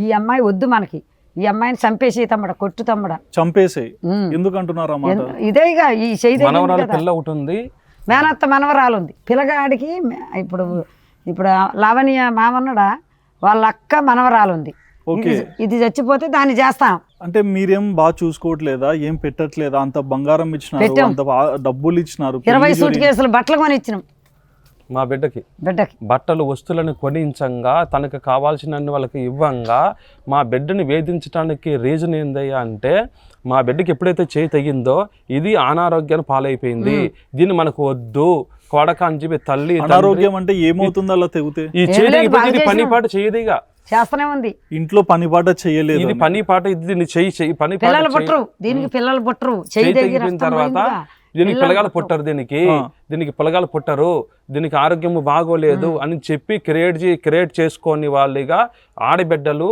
ఈ అమ్మాయి వద్దు మనకి, ఈ అమ్మాయిని చంపేసి తమ్ముడ, కొట్టు తమ్ముడ, చంపేసి ఎందుకు అంటున్నారు అన్నమాట? ఇదేగా ఈ మనవరాలు పిల్ల ఒకటి ఉంది, మేనత్త మనవరాలు ఉంది పిల్లగాడికి. ఇప్పుడు ఇప్పుడు లావణ్య మామన్నడా వాళ్ళ అక్క మనవరాలు ఉంది. ఇది చచ్చిపోతే దాన్ని చేస్తాం. అంటే మీరేం బాగా చూసుకోవట్లేదా? ఏం పెట్టట్లేదా? అంత బంగారం ఇచ్చినారు, అంత డబ్బులు ఇచ్చినారు, 20 సూట్ కేసులు బట్టలు కొని ఇచ్చినాం మా బిడ్డకి బట్టలు వస్తువులను కొనించంగా, తనకు కావాల్సిన వాళ్ళకి ఇవ్వంగా, మా బిడ్డని వేధించడానికి రీజన్ ఏందయ్యా అంటే, మా బిడ్డకి ఎప్పుడైతే చేయి తెగిందో ఇది అనారోగ్యాన్ని పాలైపోయింది, దీన్ని మనకు వద్దు కొడక అని చెప్పి తల్లి. అనారోగ్యం అంటే ఏమవుతుందో అలా తెగితే ఈ చేయి పని పాట చేయదిగా చేస్తూనే ఉంది, ఇంట్లో పని పాట చేయలేదు, ఇది పని పాట, ఇది దీన్ని చెయ్యి పని పిల్లలు పుట్టరు, దీనికి పిల్లలు పుట్టరు. చేయి తెగిపోయిన తర్వాత దీనికి పిల్లగాలు పుట్టరు, దీనికి పిల్లగాలు పుట్టరు, దీనికి ఆరోగ్యం బాగోలేదు అని చెప్పి క్రియేట్ చేసుకొని వాళ్ళుగా ఆడబిడ్డలు